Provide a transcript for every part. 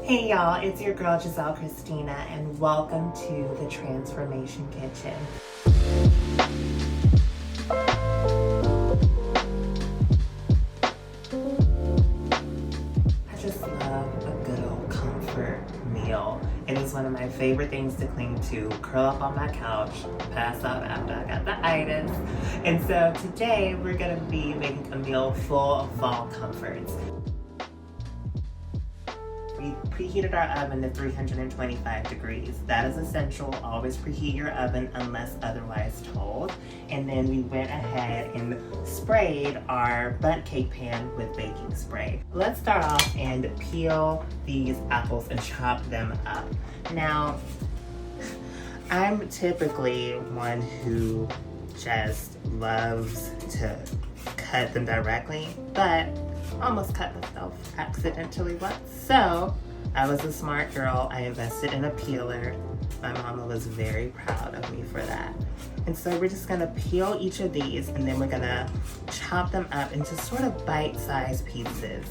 Hey y'all, it's your girl Giselle Kristina and welcome to the Transformation Kitchen. I just love a good old comfort meal. It is one of my favorite things to cling to, curl up on my couch, pass out after I got the itis. And so today we're gonna be making a meal full of fall comforts. We preheated our oven to 325 degrees. That is essential. Always preheat your oven unless otherwise told. And then we went ahead and sprayed our Bundt cake pan with baking spray. Let's start off and peel these apples and chop them up. Now, I'm typically one who just loves to cut them directly, but almost cut myself accidentally once. So I was a smart girl. I invested in a peeler. My mama was very proud of me for that. And so we're just gonna peel each of these and then we're gonna chop them up into sort of bite-sized pieces.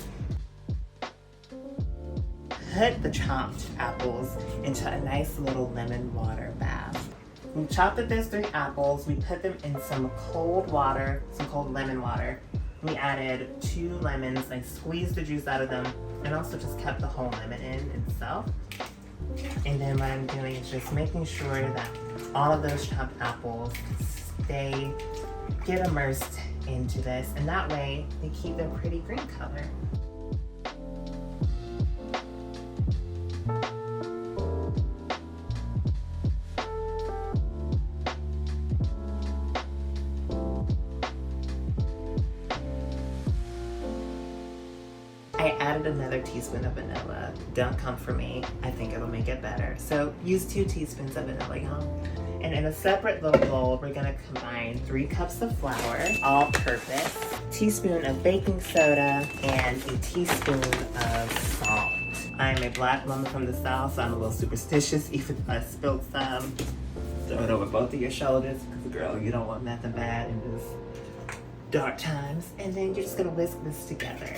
Put the chopped apples into a nice little lemon water bath. We chopped up those 3 apples. We put them in some cold water, some cold lemon water. We added 2 lemons. I squeezed the juice out of them and also just kept the whole lemon in itself. And then what I'm doing is just making sure that all of those chopped apples get immersed into this, and that way they keep their pretty green color. I added another teaspoon of vanilla. Don't come for me. I think it'll make it better. So use 2 teaspoons of vanilla, y'all. And in a separate little bowl, we're gonna combine 3 cups of flour, all-purpose, teaspoon of baking soda, and a teaspoon of salt. I'm a black woman from the South, so I'm a little superstitious. Even if I spilled some, throw it over both of your shoulders, because girl, you don't want nothing bad in this dark times. And then you're just gonna whisk this together.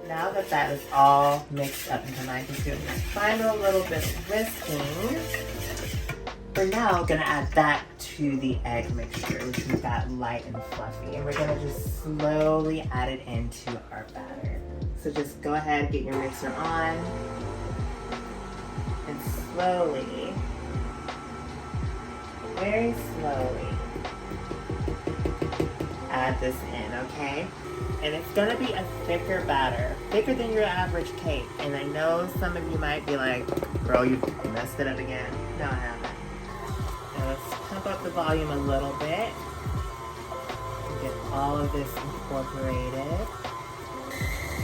Now that that is all mixed up and combined, just doing that final little bit of whisking. We're now gonna add that to the egg mixture, which we've got light and fluffy. And we're gonna just slowly add it into our batter. So just go ahead, get your mixer on, and slowly, very slowly, add this in, okay? And it's gonna be a thicker batter, thicker than your average cake. And I know some of you might be like, girl, you messed it up again. No, I haven't. Now let's pump up the volume a little bit. Get all of this incorporated.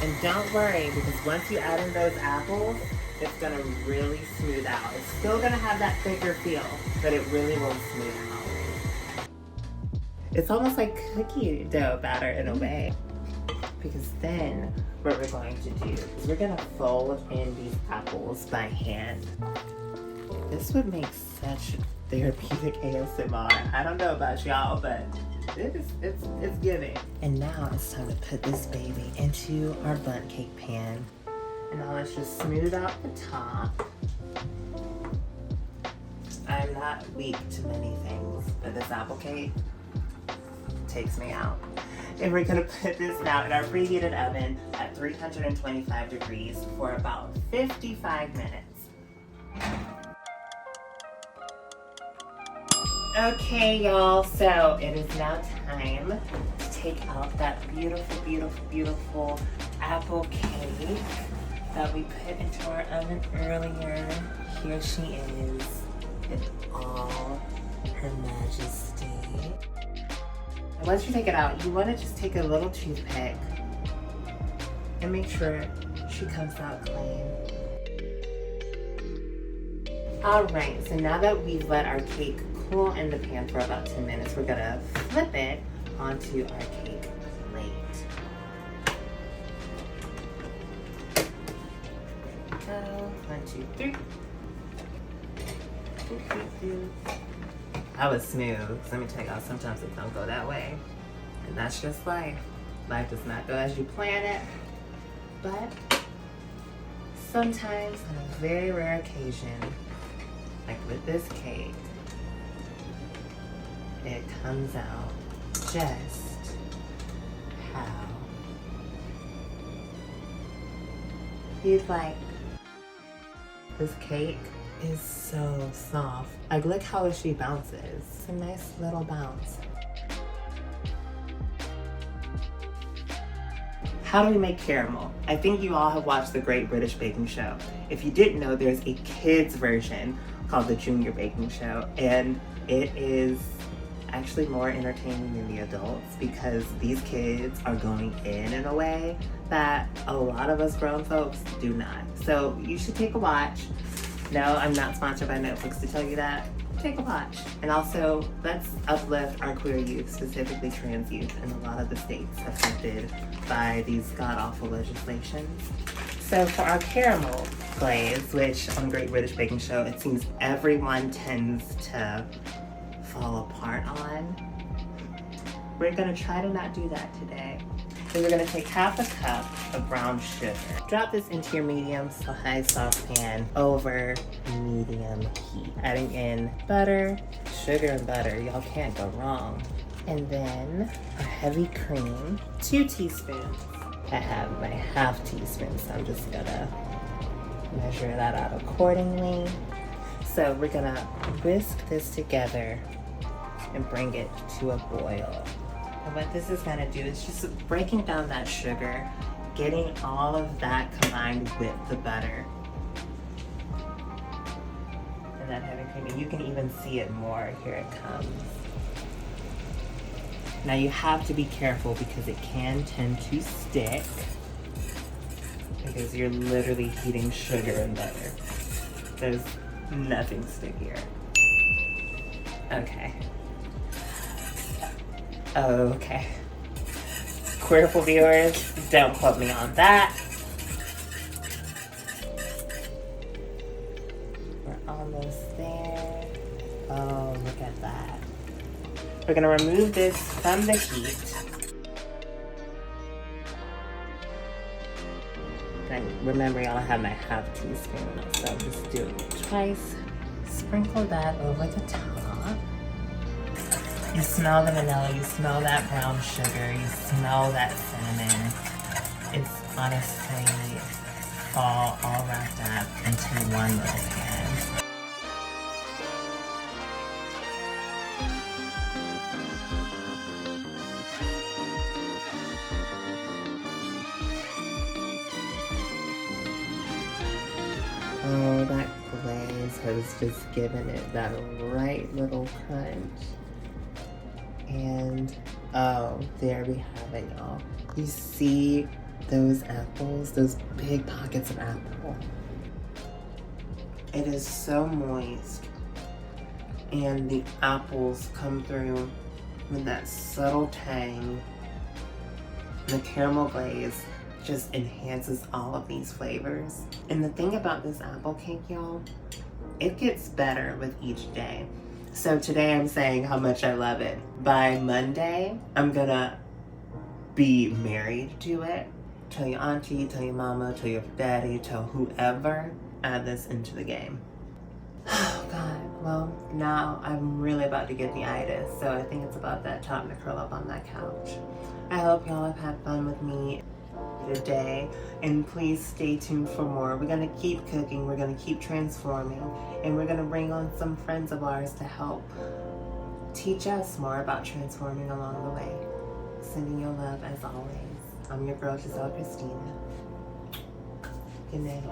And don't worry, because once you add in those apples, it's gonna really smooth out. It's still gonna have that thicker feel, but it really will smooth out. It's almost like cookie dough batter in a way. Because then what we're going to do is we're gonna fold in these apples by hand. This would make such therapeutic ASMR. I don't know about y'all, but it's giving. And now it's time to put this baby into our Bundt cake pan. And now let's just smooth out the top. I'm not weak to many things, but this apple cake takes me out. And we're gonna put this now in our preheated oven at 325 degrees for about 55 minutes. Okay, y'all, so it is now time to take out that beautiful, beautiful, beautiful apple cake that we put into our oven earlier. Here she is in all her majesty. Once you take it out, you want to just take a little toothpick and make sure she comes out clean. Alright, so now that we've let our cake cool in the pan for about 10 minutes, we're gonna flip it onto our cake plate. Go, 1, 2, 3. That was smooth. Let me tell y'all, sometimes it don't go that way. And that's just life. Life does not go as you plan it, but sometimes on a very rare occasion, like with this cake, it comes out just how you'd like. This cake is so soft. Like, look how she bounces. It's a nice little bounce. How do we make caramel? I think you all have watched the Great British Baking Show. If you didn't know, there's a kids version called the Junior Baking Show, and it is actually more entertaining than the adults because these kids are going in a way that a lot of us grown folks do not. So you should take a watch. No, I'm not sponsored by Netflix to tell you that. Take a watch. And also, let's uplift our queer youth, specifically trans youth, in a lot of the states affected by these god-awful legislations. So for our caramel glaze, which on Great British Baking Show, it seems everyone tends to fall apart on, we're gonna try to not do that today. So we're gonna take half a cup of brown sugar. Drop this into your medium to high saucepan over medium heat. Adding in butter, sugar and butter, y'all can't go wrong. And then our heavy cream, 2 teaspoons. I have my half teaspoon, so I'm just gonna measure that out accordingly. So we're gonna whisk this together and bring it to a boil. And what this is gonna do is just breaking down that sugar, getting all of that combined with the butter and that heavy cream. And you can even see it more. Here it comes. Now you have to be careful because it can tend to stick because you're literally heating sugar and butter. There's nothing stickier. Okay. Okay. Queerful viewers, don't quote me on that. We're almost there. Oh, look at that. We're gonna remove this from the heat. And remember, y'all, I have my half teaspoon, so I'm just doing it twice. Sprinkle that over the top. You smell the vanilla, you smell that brown sugar, you smell that cinnamon. It's honestly all wrapped up into one little pan. Oh, that glaze has just given it that right little crunch. And oh, there we have it, y'all. You see those apples, those big pockets of apple. It is so moist, and the apples come through with that subtle tang. The caramel glaze just enhances all of these flavors. And the thing about this apple cake, y'all, it gets better with each day. So today I'm saying how much I love it. By Monday, I'm gonna be married to it. Tell your auntie, tell your mama, tell your daddy, tell whoever, add this into the game. Oh God, well now I'm really about to get the itis, so I think it's about that time to curl up on that couch. I hope y'all have had fun with me today, and please stay tuned for more. We're gonna keep cooking, we're gonna keep transforming, and we're gonna bring on some friends of ours to help teach us more about transforming along the way. Sending your love as always. I'm your girl, Giselle Kristina. Good night.